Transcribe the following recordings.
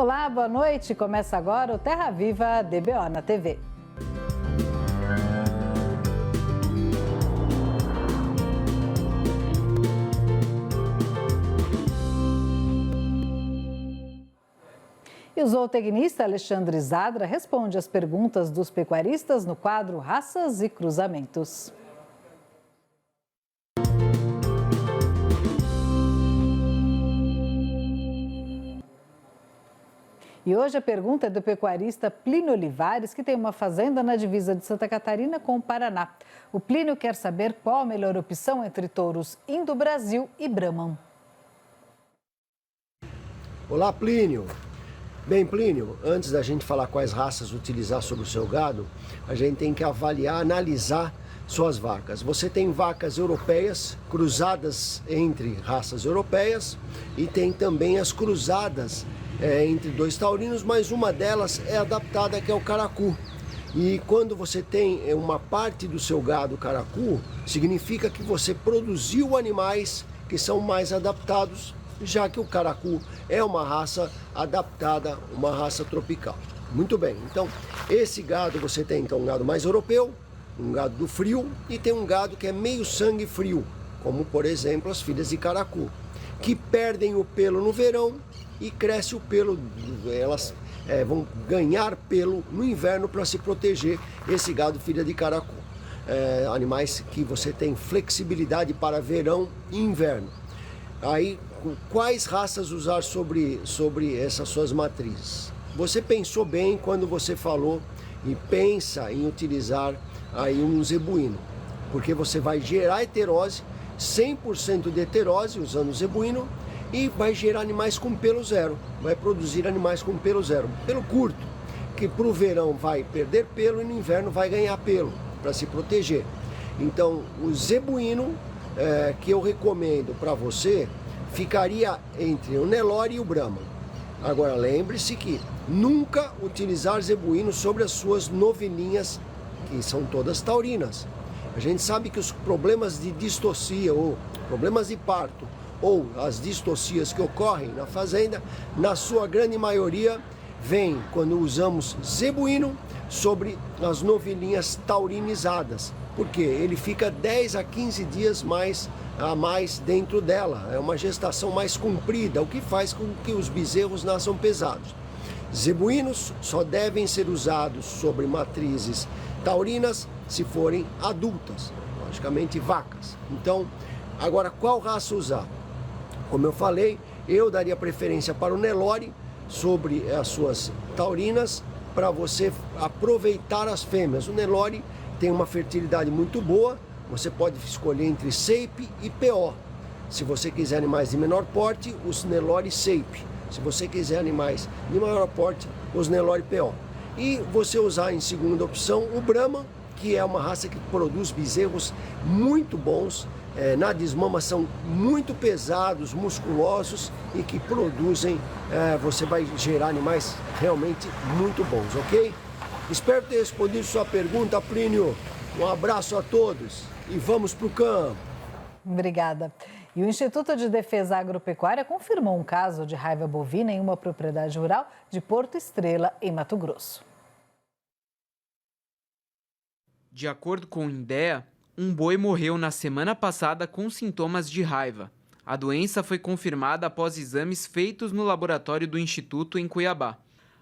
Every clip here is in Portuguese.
Olá, boa noite. Começa agora o Terra Viva DBO na TV. E o zootecnista Alexandre Zadra responde às perguntas dos pecuaristas no quadro Raças e Cruzamentos. E hoje a pergunta é do pecuarista Plínio Olivares, que tem uma fazenda na divisa de Santa Catarina com o Paraná. O Plínio quer saber qual a melhor opção entre touros Indo-Brasil e Brahman. Olá, Plínio. Bem, Plínio, antes da gente falar quais raças utilizar sobre o seu gado, a gente tem que avaliar, analisar suas vacas. Você tem vacas europeias, cruzadas entre raças europeias, e tem também as cruzadas entre dois taurinos, mas uma delas é adaptada, que é o caracu. E quando você tem uma parte do seu gado caracu, significa que você produziu animais que são mais adaptados, já que o caracu é uma raça adaptada, uma raça tropical. Muito bem, então esse gado você tem então um gado mais europeu, um gado do frio, e tem um gado que é meio sangue frio, como por exemplo as filhas de caracu, que perdem o pelo no verão e cresce o pelo, elas vão ganhar pelo no inverno para se proteger, esse gado filha de caracu. Animais que você tem flexibilidade para verão e inverno. Aí, quais raças usar sobre essas suas matrizes? Você pensou bem quando você falou e pensa em utilizar aí um zebuíno, porque você vai gerar heterose, 100% de heterose usando o zebuíno, e vai gerar animais com pelo zero, vai produzir animais com pelo zero, pelo curto, que para o verão vai perder pelo e no inverno vai ganhar pelo, para se proteger. Então, o zebuíno que eu recomendo para você ficaria entre o Nelore e o Brahman. Agora, lembre-se que nunca utilizar zebuíno sobre as suas novilhinhas, que são todas taurinas. A gente sabe que os problemas de distocia ou problemas de parto ou as distocias que ocorrem na fazenda, na sua grande maioria, vem quando usamos zebuíno sobre as novilhinhas taurinizadas, porque ele fica 10 a 15 dias a mais dentro dela, é uma gestação mais comprida, o que faz com que os bezerros nasçam pesados. Zebuínos só devem ser usados sobre matrizes taurinas se forem adultas, logicamente vacas. Então, agora qual raça usar? Como eu falei, eu daria preferência para o Nelore sobre as suas taurinas, para você aproveitar as fêmeas. O Nelore tem uma fertilidade muito boa, você pode escolher entre Seipe e PO. Se você quiser animais de menor porte, os Nelore Seipe. Se você quiser animais de maior porte, os Nelore PO. E você usar em segunda opção o Brahman, que é uma raça que produz bezerros muito bons, na desmama são muito pesados, musculosos e que produzem, você vai gerar animais realmente muito bons, ok? Espero ter respondido sua pergunta, Plínio. Um abraço a todos e vamos para o campo. Obrigada. E o Instituto de Defesa Agropecuária confirmou um caso de raiva bovina em uma propriedade rural de Porto Estrela, em Mato Grosso. De acordo com o INDEA, um boi morreu na semana passada com sintomas de raiva. A doença foi confirmada após exames feitos no laboratório do Instituto em Cuiabá.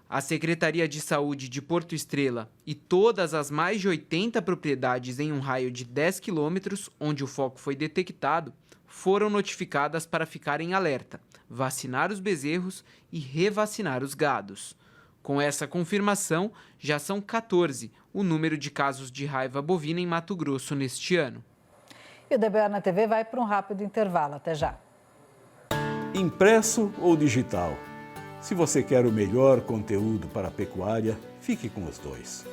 A Secretaria de Saúde de Porto Estrela e todas as mais de 80 propriedades em um raio de 10 quilômetros, onde o foco foi detectado, foram notificadas para ficarem alerta, vacinar os bezerros e revacinar os gados. Com essa confirmação, já são 14 o número de casos de raiva bovina em Mato Grosso neste ano. E o DBO na TV vai para um rápido intervalo. Até já. Impresso ou digital? Se você quer o melhor conteúdo para a pecuária, fique com os dois.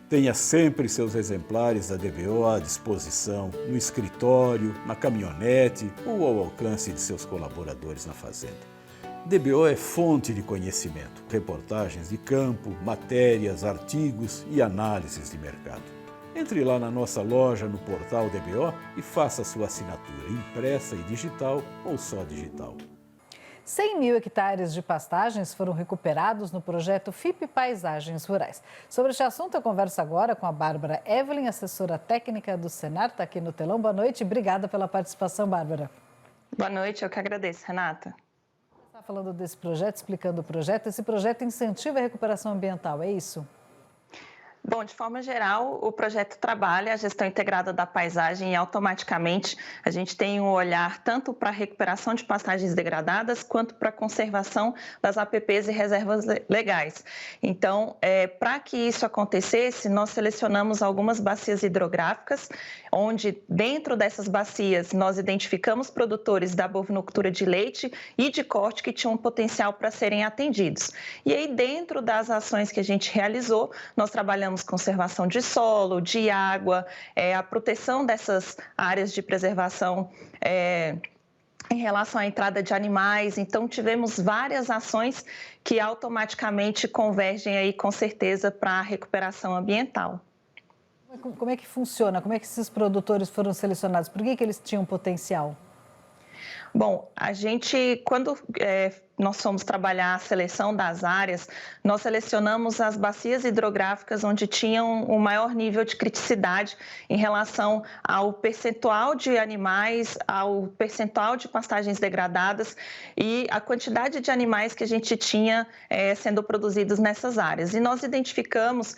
Tenha sempre seus exemplares da DBO à disposição, no escritório, na caminhonete ou ao alcance de seus colaboradores na fazenda. DBO é fonte de conhecimento, reportagens de campo, matérias, artigos e análises de mercado. Entre lá na nossa loja no portal DBO e faça sua assinatura impressa e digital ou só digital. 100 mil hectares de pastagens foram recuperados no projeto FIP Paisagens Rurais. Sobre este assunto, eu converso agora com a Bárbara Evelyn, assessora técnica do Senar, está aqui no telão. Boa noite, obrigada pela participação, Bárbara. Boa noite, eu que agradeço, Renata. Você está falando desse projeto, explicando o projeto. Esse projeto incentiva a recuperação ambiental, é isso? Bom, de forma geral, o projeto trabalha a gestão integrada da paisagem e automaticamente a gente tem um olhar tanto para a recuperação de pastagens degradadas quanto para a conservação das APPs e reservas legais. Então, para que isso acontecesse, nós selecionamos algumas bacias hidrográficas, onde dentro dessas bacias nós identificamos produtores da bovinocultura de leite e de corte que tinham potencial para serem atendidos. E aí, dentro das ações que a gente realizou, nós trabalhamos conservação de solo, de água, a proteção dessas áreas de preservação em relação à entrada de animais. Então, tivemos várias ações que automaticamente convergem aí, com certeza, para a recuperação ambiental. Como é que funciona? Como é que esses produtores foram selecionados? Por que eles tinham potencial? Bom, a gente, quando nós fomos trabalhar a seleção das áreas, nós selecionamos as bacias hidrográficas onde tinham o maior nível de criticidade em relação ao percentual de animais, ao percentual de pastagens degradadas e a quantidade de animais que a gente tinha sendo produzidos nessas áreas. E nós identificamos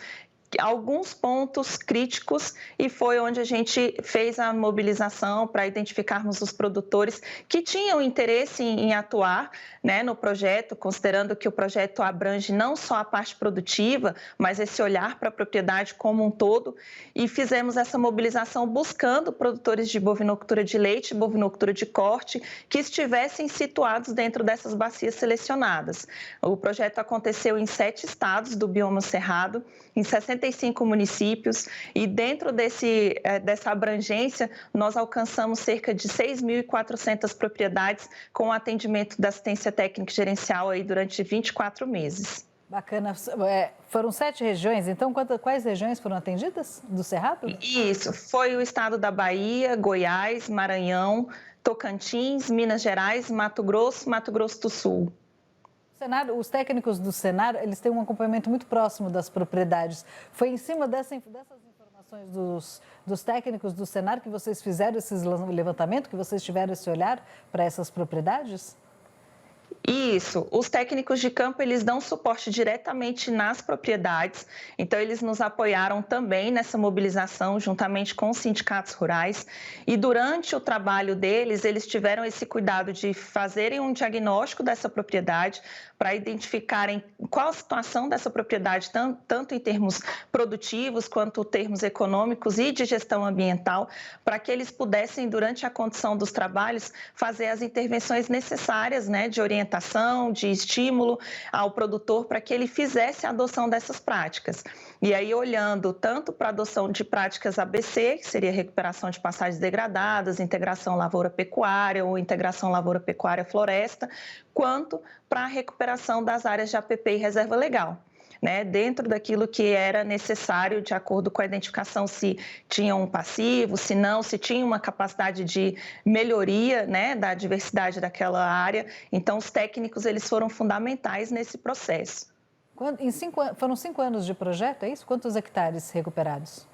alguns pontos críticos e foi onde a gente fez a mobilização para identificarmos os produtores que tinham interesse em atuar, né, no projeto, considerando que o projeto abrange não só a parte produtiva, mas esse olhar para a propriedade como um todo, e fizemos essa mobilização buscando produtores de bovinocultura de leite, bovinocultura de corte, que estivessem situados dentro dessas bacias selecionadas. O projeto aconteceu em 7 estados do bioma cerrado, em 65 municípios, e dentro dessa abrangência, nós alcançamos cerca de 6.400 propriedades com atendimento da assistência técnica e gerencial aí durante 24 meses. Bacana. Foram 7 regiões, então quais regiões foram atendidas do Cerrado? Isso, foi o estado da Bahia, Goiás, Maranhão, Tocantins, Minas Gerais, Mato Grosso do Sul. Os técnicos do Senar, eles têm um acompanhamento muito próximo das propriedades. Foi em cima dessas informações dos técnicos do Senar que vocês fizeram esse levantamento, que vocês tiveram esse olhar para essas propriedades? Isso, os técnicos de campo, eles dão suporte diretamente nas propriedades, então eles nos apoiaram também nessa mobilização juntamente com os sindicatos rurais e durante o trabalho deles, eles tiveram esse cuidado de fazerem um diagnóstico dessa propriedade para identificarem qual a situação dessa propriedade, tanto em termos produtivos quanto em termos econômicos e de gestão ambiental, para que eles pudessem, durante a condução dos trabalhos, fazer as intervenções necessárias, né, de orientação, de estímulo ao produtor para que ele fizesse a adoção dessas práticas. E aí, olhando tanto para a adoção de práticas ABC, que seria recuperação de pastagens degradadas, integração lavoura-pecuária ou integração lavoura-pecuária-floresta, quanto para a recuperação das áreas de APP e reserva legal, né, dentro daquilo que era necessário, de acordo com a identificação se tinha um passivo, se não, se tinha uma capacidade de melhoria, né, da diversidade daquela área. Então, os técnicos, eles foram fundamentais nesse processo. Foram 5 anos de projeto, é isso? Quantos hectares recuperados?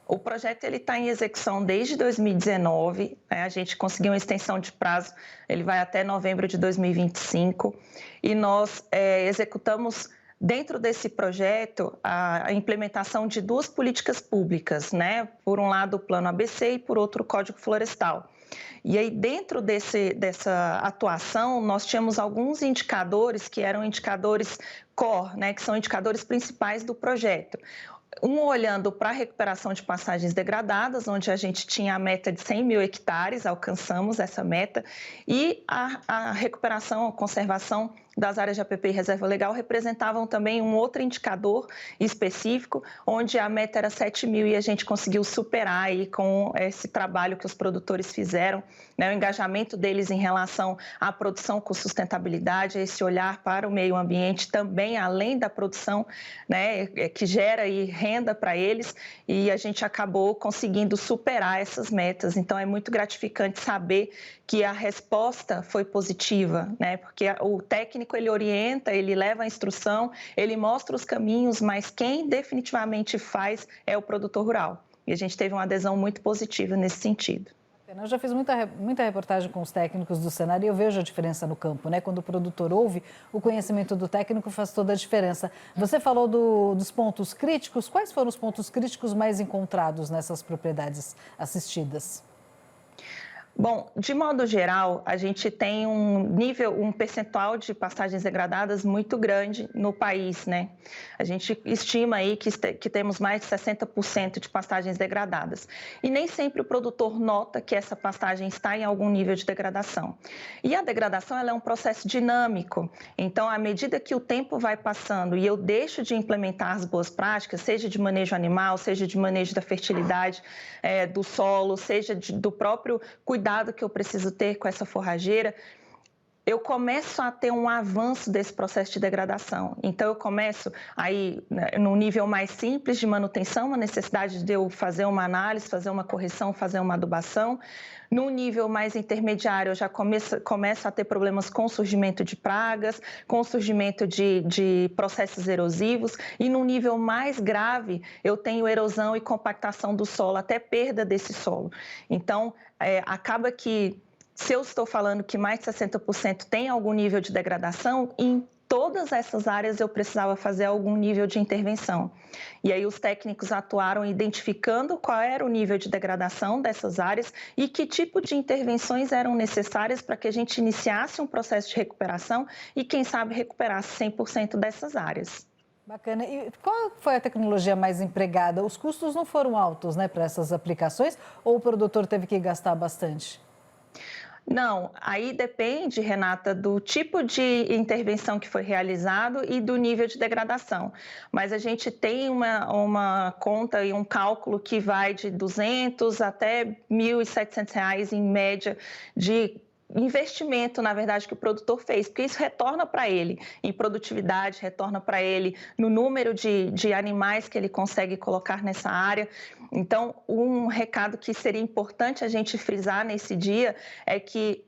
O projeto está em execução desde 2019, né? A gente conseguiu uma extensão de prazo, ele vai até novembro de 2025, e nós executamos, dentro desse projeto, a implementação de 2 políticas públicas, né? Por um lado, o Plano ABC e, por outro, o Código Florestal. E aí, dentro dessa atuação, nós tínhamos alguns indicadores que eram indicadores core, né? Que são indicadores principais do projeto. Olhando para a recuperação de pastagens degradadas, onde a gente tinha a meta de 100 mil hectares, alcançamos essa meta, e a recuperação, a conservação das áreas de APP e reserva legal representavam também um outro indicador específico, onde a meta era 7 mil e a gente conseguiu superar aí com esse trabalho que os produtores fizeram, né, o engajamento deles em relação à produção com sustentabilidade, esse olhar para o meio ambiente também, além da produção, né, que gera aí renda para eles, e a gente acabou conseguindo superar essas metas. Então, é muito gratificante saber que a resposta foi positiva, né? Porque o técnico, ele orienta, ele leva a instrução, ele mostra os caminhos, mas quem definitivamente faz é o produtor rural. E a gente teve uma adesão muito positiva nesse sentido. Eu já fiz muita reportagem com os técnicos do Senar e eu vejo a diferença no campo, né? Quando o produtor ouve, o conhecimento do técnico faz toda a diferença. Você falou dos pontos críticos. Quais foram os pontos críticos mais encontrados nessas propriedades assistidas? Bom, de modo geral, a gente tem um percentual de pastagens degradadas muito grande no país, né? A gente estima aí que temos mais de 60% de pastagens degradadas. E nem sempre o produtor nota que essa pastagem está em algum nível de degradação. E a degradação, ela é um processo dinâmico. Então, à medida que o tempo vai passando e eu deixo de implementar as boas práticas, seja de manejo animal, seja de manejo da fertilidade do solo, seja do próprio cuidado que eu preciso ter com essa forrageira, eu começo a ter um avanço desse processo de degradação. Então, eu começo aí, num nível mais simples de manutenção, a necessidade de eu fazer uma análise, fazer uma correção, fazer uma adubação. Num nível mais intermediário, eu já começo a ter problemas com o surgimento de pragas, com o surgimento de processos erosivos. E num nível mais grave, eu tenho erosão e compactação do solo, até perda desse solo. Então, acaba que, se eu estou falando que mais de 60% tem algum nível de degradação, em todas essas áreas eu precisava fazer algum nível de intervenção. E aí os técnicos atuaram identificando qual era o nível de degradação dessas áreas e que tipo de intervenções eram necessárias para que a gente iniciasse um processo de recuperação e, quem sabe, recuperasse 100% dessas áreas. Bacana. E qual foi a tecnologia mais empregada? Os custos não foram altos, né, para essas aplicações, ou o produtor teve que gastar bastante? Não, aí depende, Renata, do tipo de intervenção que foi realizado e do nível de degradação. Mas a gente tem uma conta e um cálculo que vai de R$200 até R$ 1.700 em média de investimento, na verdade, que o produtor fez, porque isso retorna para ele em produtividade, retorna para ele no número de animais que ele consegue colocar nessa área. Então, um recado que seria importante a gente frisar nesse dia é que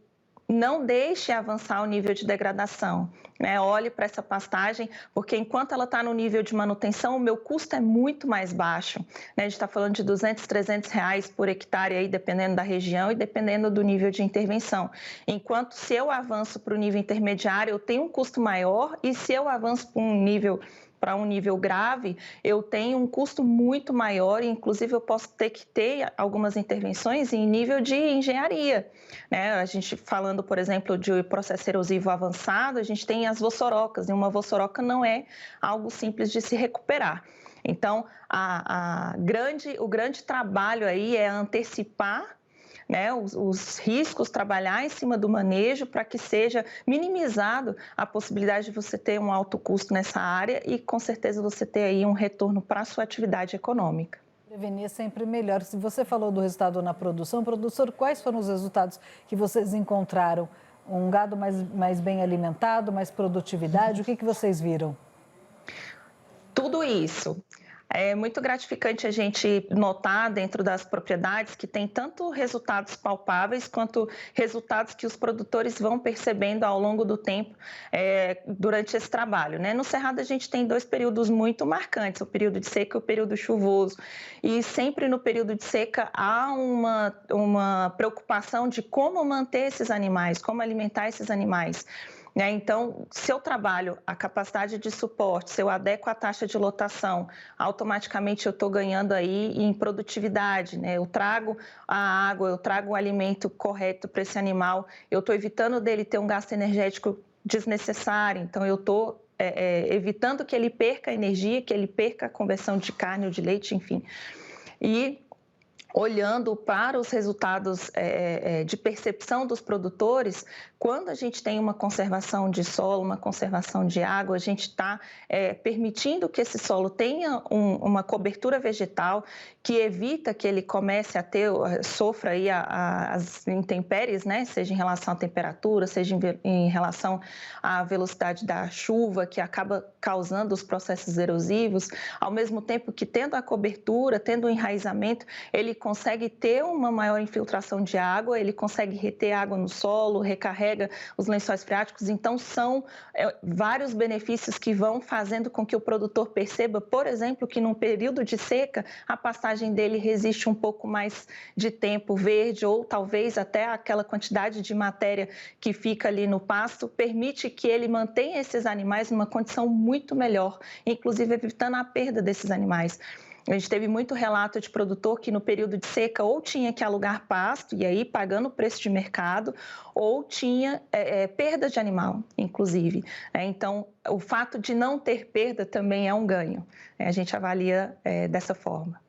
não deixe avançar o nível de degradação, né? Olhe para essa pastagem, porque enquanto ela está no nível de manutenção, o meu custo é muito mais baixo, né? A gente está falando de R$200, R$300 por hectare, aí, dependendo da região e dependendo do nível de intervenção. Enquanto, se eu avanço para o nível intermediário, eu tenho um custo maior, e se eu avanço para um nível grave, eu tenho um custo muito maior, e inclusive eu posso ter que ter algumas intervenções em nível de engenharia, né? A gente falando, por exemplo, de processo erosivo avançado, a gente tem as vossorocas, e uma vossoroca não é algo simples de se recuperar. Então, o grande trabalho aí é antecipar, né, os riscos, trabalhar em cima do manejo para que seja minimizado a possibilidade de você ter um alto custo nessa área e, com certeza, você ter aí um retorno para a sua atividade econômica. Prevenir é sempre melhor. Se você falou do resultado na produção, produtor, quais foram os resultados que vocês encontraram? Um gado mais bem alimentado, mais produtividade? O que vocês viram? Tudo isso. É muito gratificante a gente notar dentro das propriedades que tem tanto resultados palpáveis quanto resultados que os produtores vão percebendo ao longo do tempo durante esse trabalho, né? No Cerrado a gente tem 2 períodos muito marcantes, o período de seca e o período chuvoso. E sempre no período de seca há uma preocupação de como manter esses animais, como alimentar esses animais. Então, se eu trabalho a capacidade de suporte, se eu adequo a taxa de lotação, automaticamente eu estou ganhando aí em produtividade, né? Eu trago a água, eu trago o alimento correto para esse animal, eu estou evitando dele ter um gasto energético desnecessário, então eu estou evitando que ele perca energia, que ele perca a conversão de carne ou de leite, enfim. E olhando para os resultados de percepção dos produtores, quando a gente tem uma conservação de solo, uma conservação de água, a gente está permitindo que esse solo tenha uma cobertura vegetal que evita que ele comece a sofra aí as intempéries, né? Seja em relação à temperatura, seja em relação à velocidade da chuva, que acaba causando os processos erosivos, ao mesmo tempo que tendo a cobertura, tendo o enraizamento, ele consegue ter uma maior infiltração de água, ele consegue reter água no solo, recarrega os lençóis freáticos. Então, são vários benefícios que vão fazendo com que o produtor perceba, por exemplo, que num período de seca, a pastagem dele resiste um pouco mais de tempo verde, ou talvez até aquela quantidade de matéria que fica ali no pasto, permite que ele mantenha esses animais numa condição muito melhor, inclusive evitando a perda desses animais. A gente teve muito relato de produtor que no período de seca ou tinha que alugar pasto, e aí pagando o preço de mercado, ou tinha perda de animal, inclusive. Então, o fato de não ter perda também é um ganho. A gente avalia dessa forma.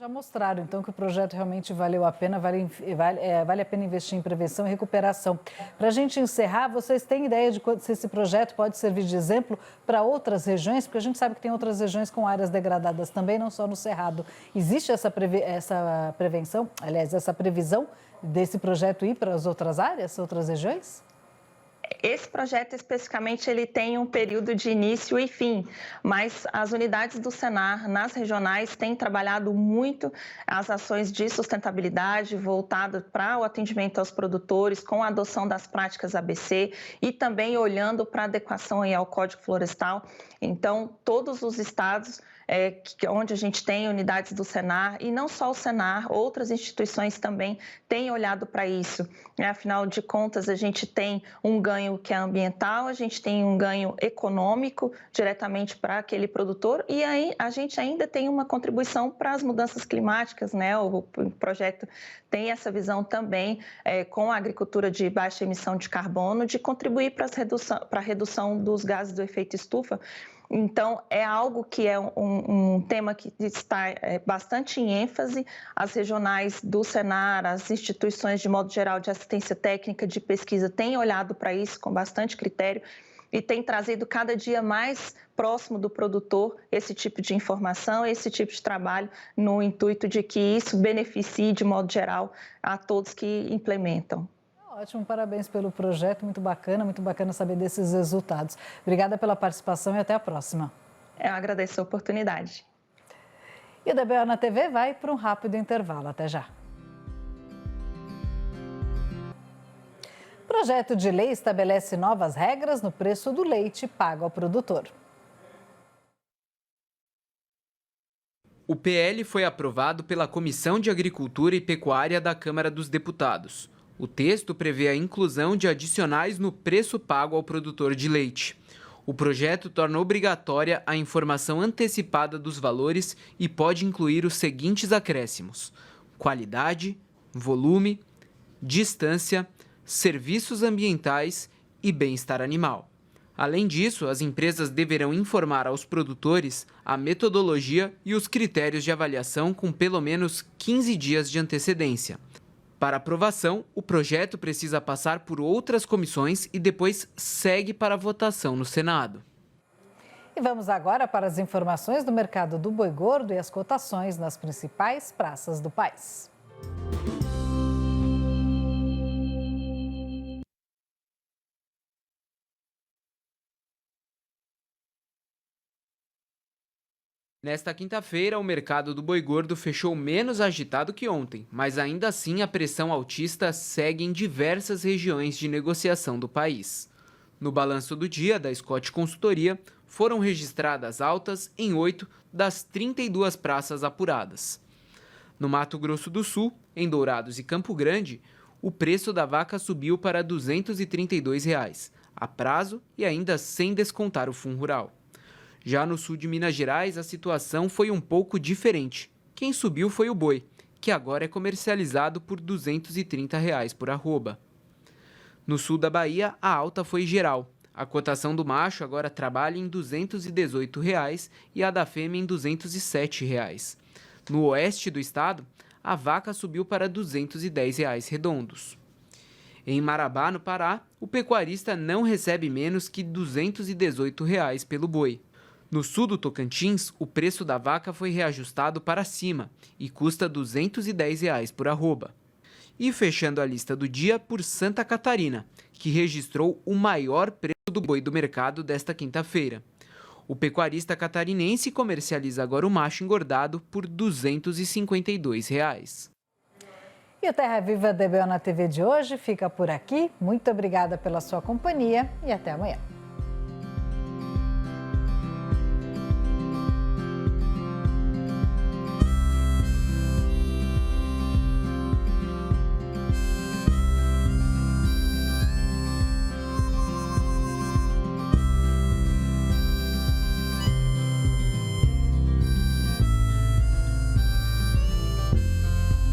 Já mostraram, então, que o projeto realmente valeu a pena, vale a pena investir em prevenção e recuperação. Para a gente encerrar, vocês têm ideia de se esse projeto pode servir de exemplo para outras regiões? Porque a gente sabe que tem outras regiões com áreas degradadas também, não só no Cerrado. Existe essa previsão desse projeto ir para as outras áreas, outras regiões? Esse projeto, especificamente, ele tem um período de início e fim, mas as unidades do Senar, nas regionais, têm trabalhado muito as ações de sustentabilidade voltadas para o atendimento aos produtores, com a adoção das práticas ABC e também olhando para a adequação ao Código Florestal. Então, todos os estados onde a gente tem unidades do Senar, e não só o Senar, outras instituições também têm olhado para isso. Afinal de contas, a gente tem um ganho que é ambiental, a gente tem um ganho econômico diretamente para aquele produtor, e aí a gente ainda tem uma contribuição para as mudanças climáticas, né? O projeto tem essa visão também com a agricultura de baixa emissão de carbono, de contribuir para a redução dos gases do efeito estufa. Então, é algo que é um tema que está bastante em ênfase. As regionais do Senar, as instituições de modo geral de assistência técnica, de pesquisa, têm olhado para isso com bastante critério e têm trazido cada dia mais próximo do produtor esse tipo de informação, esse tipo de trabalho, no intuito de que isso beneficie, de modo geral, a todos que implementam. Ótimo, parabéns pelo projeto, muito bacana saber desses resultados. Obrigada pela participação e até a próxima. Eu agradeço a oportunidade. E o DBO na TV vai para um rápido intervalo. Até já. O projeto de lei estabelece novas regras no preço do leite pago ao produtor. O PL foi aprovado pela Comissão de Agricultura e Pecuária da Câmara dos Deputados. O texto prevê a inclusão de adicionais no preço pago ao produtor de leite. O projeto torna obrigatória a informação antecipada dos valores e pode incluir os seguintes acréscimos: qualidade, volume, distância, serviços ambientais e bem-estar animal. Além disso, as empresas deverão informar aos produtores a metodologia e os critérios de avaliação com pelo menos 15 dias de antecedência. Para aprovação, o projeto precisa passar por outras comissões e depois segue para votação no Senado. E vamos agora para as informações do mercado do boi gordo e as cotações nas principais praças do país. Nesta quinta-feira, o mercado do boi gordo fechou menos agitado que ontem, mas ainda assim a pressão altista segue em diversas regiões de negociação do país. No balanço do dia da Scott Consultoria, foram registradas altas em 8 das 32 praças apuradas. No Mato Grosso do Sul, em Dourados e Campo Grande, o preço da vaca subiu para R$ 232, a prazo e ainda sem descontar o fundo rural. Já no sul de Minas Gerais, a situação foi um pouco diferente. Quem subiu foi o boi, que agora é comercializado por R$ 230 por arroba. No sul da Bahia, a alta foi geral. A cotação do macho agora trabalha em R$ 218 e a da fêmea em R$ 207. No oeste do estado, a vaca subiu para R$ 210 redondos. Em Marabá, no Pará, o pecuarista não recebe menos que R$ 218 pelo boi. No sul do Tocantins, o preço da vaca foi reajustado para cima e custa R$ 210 por arroba. E fechando a lista do dia por Santa Catarina, que registrou o maior preço do boi do mercado desta quinta-feira. O pecuarista catarinense comercializa agora o macho engordado por R$ 252. E o Terra Viva DBO na TV de hoje fica por aqui. Muito obrigada pela sua companhia e até amanhã.